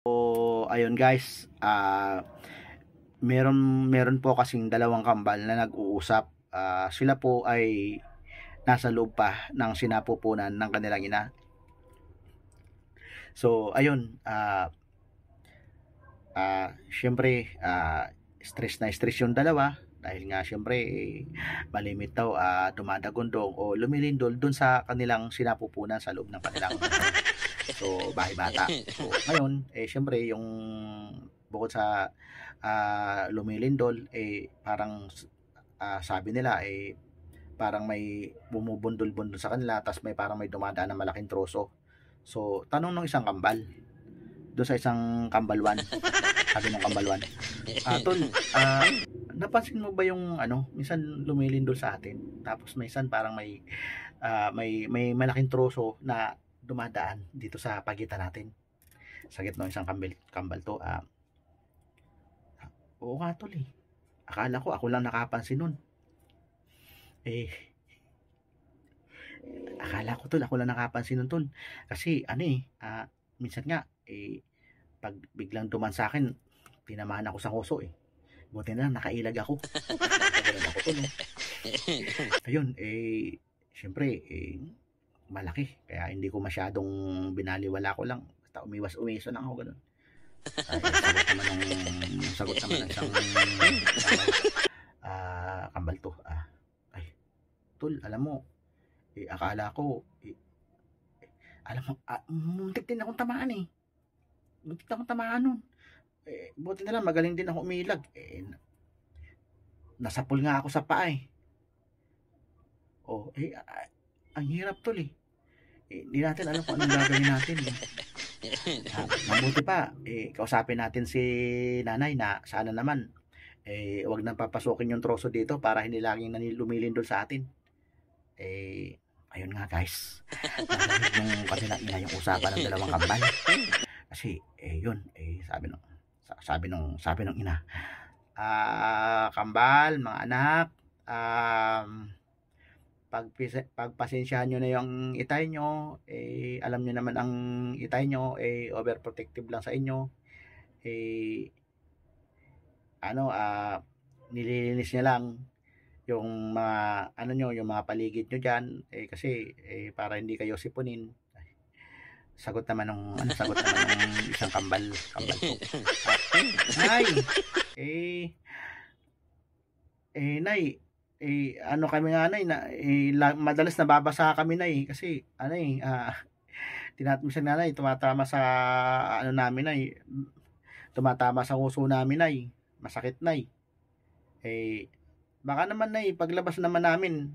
So, ayun guys, meron po kasing dalawang kambal na nag-uusap. Sila po ay nasa loob pa ng sinapupunan ng kanilang ina. So, ayun, syempre, stress na stress yung dalawa dahil nga syempre malimit daw dumadagundong o lumilindol dun sa kanilang sinapupunan sa loob ng kanilang so bahay bata. So ngayon syempre yung bukod sa lumilindol parang sabi nila parang may bumubundol-bundol sa kanila, tapos may parang may dumadaan na malaking troso. So tanong ng isang kambal doon sa isang kambalwan, sabi ng kambalwan, tol, napansin mo ba yung minsan lumilindol sa atin, tapos minsan parang may malaking troso na dumadaan dito sa pagitan natin. Sagot ng isang kambal to, oo nga tol akala ko ako lang nakapansin nun. Akala ko tol ako lang nakapansin nun tol, kasi minsan nga pag biglang duman sa akin, tinamaan ako sa kuso buti na lang nakailag ako. Nakailag ako tol ayun syempre malaki kaya hindi ko masyadong binaliwala, ko lang basta umiwas lang ako ganun. Sagot naman ng isang kambal to, ay tol, alam mo akala ko alam mo muntik din akong tamaan muntik akong tamaan nun. Buti na lang magaling din ako umilag. Nasapol nga ako sa paa ang hirap tol hindi natin alam kung anong gagawin natin mabuti pa kausapin natin si nanay na sana naman wag nang papasukin yung troso dito para hindi laging lumilindol sa atin. Ayun nga guys, narinig nung kanilang ina yung usapan ng dalawang kambal. Kasi yun sabi nung ina, kambal, mga anak, pagpasensyahan nyo na yung itay nyo, alam nyo naman ang itay nyo overprotective lang sa inyo. Nililinis niya lang yung mga yung mga paligid nyo dyan kasi para hindi kayo sipunin. Sagot naman ng isang kambal to, nay, nay, kami nga nay na madalas nababasa kami nay kasi minsan nga nay tumatama sa namin nay, tumatama sa uso namin nay, masakit nay. Baka naman nay paglabas naman namin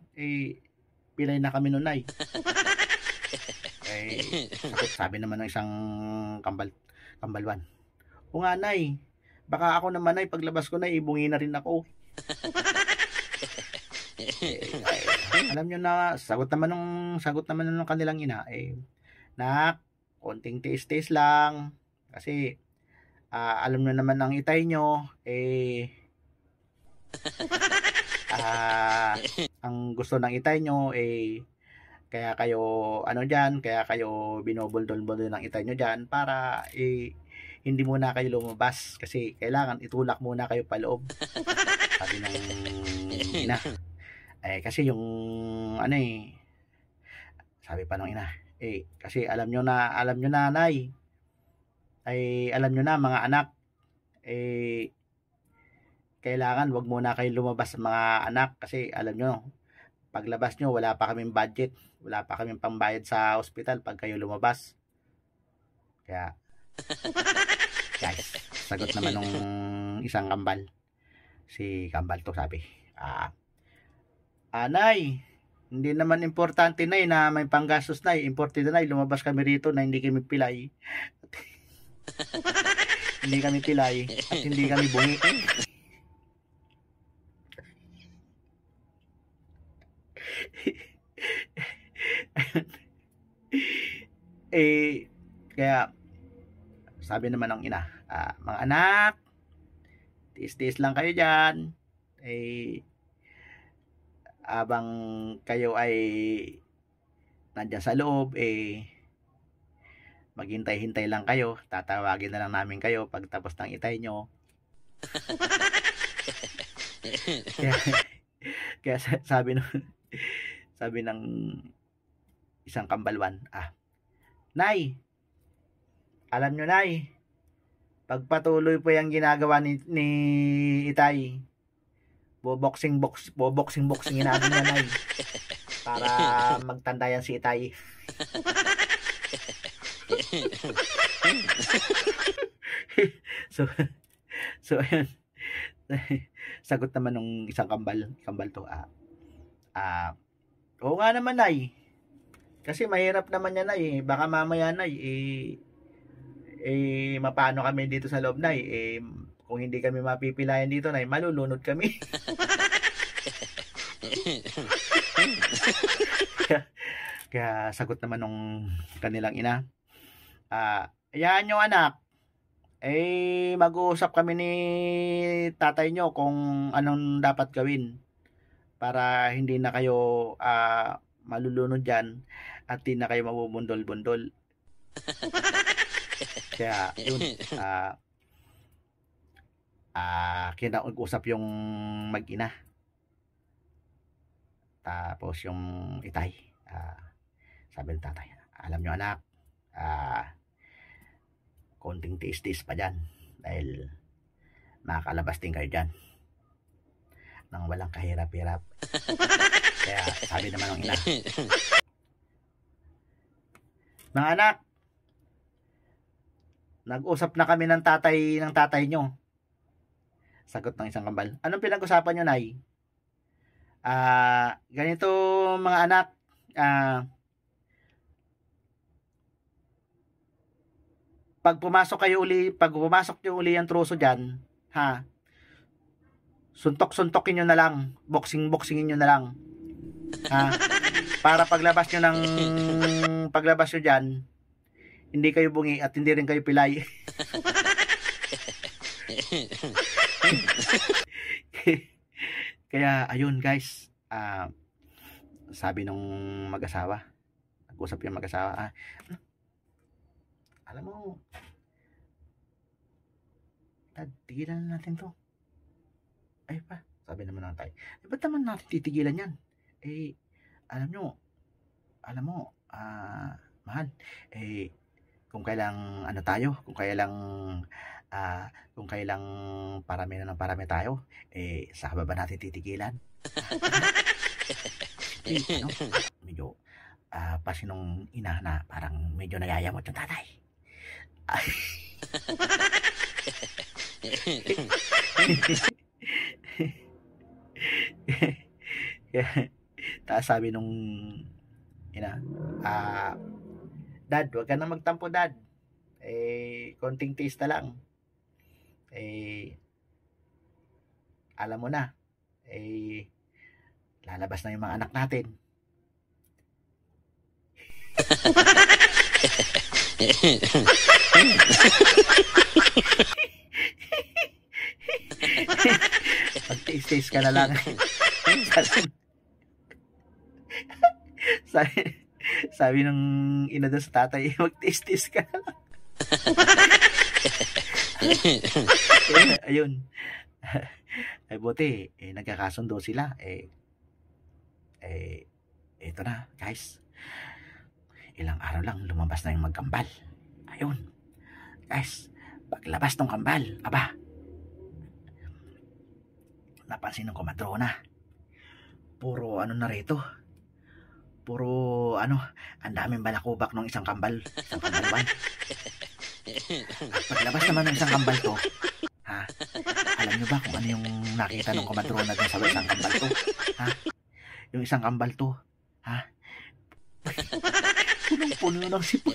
pilay na kami nun nay. Sabi naman ng isang kambalwan, o nga nay, baka ako naman nay paglabas ko nay bungi na rin ako. Alam nyo na, sagot naman ng kanilang ina, nak, konting tiis-tiis lang kasi alam nyo naman ang itay nyo ang gusto ng itay nyo kaya kayo binobuldol-buldol ng itay nyo dyan para hindi muna kayo lumabas kasi kailangan itulak muna kayo paloob. Sabi ng ina. Kasi yung sabi pa ng ina, kasi alam nyo nanay, alam nyo na mga anak, kailangan wag muna kayo lumabas mga anak kasi alam nyo paglabas nyo wala pa kaming budget, wala pa kaming pambayad sa ospital pag kayo lumabas. Kaya guys, sagot naman nung isang kambal, si kambal to, sabi, nay, hindi naman importante nay na may panggastos nay, importante nay lumabas kami rito na hindi kami pilay hindi kami pilay at hindi kami bungi. Kaya sabi naman ng ina, mga anak, tiis-tiis lang kayo dyan abang kayo ay nandiyan sa loob Maghintay-hintay lang kayo, tatawagin na lang namin kayo pagtapos ng itay nyo. Kaya, kaya sabi ng isang kambalwan, Nay, alam nyo Nay, pagpatuloy po yung ginagawa ni itay, boxing natin na Nay, para magtandayan si itay. so ayun. Sagot naman ng isang kambal to, oo nga naman Nay, kasi mahirap naman yan Nay, baka mamaya Nay mapano kami dito sa loob Nay, kung hindi kami mapipilayan dito Nay, malulunod kami. Kaya sagot naman nung kanilang ina, ayan nyo anak, mag-uusap kami ni tatay nyo kung anong dapat gawin para hindi na kayo malulunod dyan at di na kayo mabubundol-bundol. Kaya yun, kinausap yung mag-ina, tapos yung itay, sabi ng tatay, alam nyo anak, konting tiis-tiis pa dyan dahil makakalabas din kayo dyan nang walang kahirap-hirap. Kaya sabi naman ng ina, mga anak, nag-usap na kami ng tatay nyo. Sagot ng isang kambal, anong pinag-usapan nyo Nay? Ganito mga anak, pag pumasok nyo uli ang truso dyan, suntok-suntokin nyo na lang, boxingin nyo na lang, para paglabas nyo dyan, hindi kayo bungi at hindi rin kayo pilay. Kaya ayun guys, sabi nung mag-asawa, nag-usap yung mag-asawa, alam mo, Dad, tigilan na natin to. Ay pa, sabi naman ng tay, ba't naman natin titigilan yan? Alam mo, mahal, kung kailang kung kailang parami na ng parami tayo, sa ba natin titigilan? Medyo pasinong ina na parang medyo nayayamot yung tatay. Tapos sabi nung ina, Dad, wag ka na magtampo Dad, konting tiis na lang, alam mo na, lalabas na yung mga anak natin. Magtiis-tiis ka na lang. sabi ng ina doon sa tatay, magtiis-tiis ka na lang. Ayun. Ay buti, nagkakasundo sila. Ito na guys, ilang araw lang lumabas na yung magkambal. Ayun guys, paglabas ng kambal, napansin ng komadrona, puro ano na rito, ang daming balakubak ng isang kambalwan. At paglabas naman ng isang kambal to, alam nyo ba kung ano yung nakita ng komadrona dun sa isang kambal to? Yung isang kambal to, punong-puno ng sipon.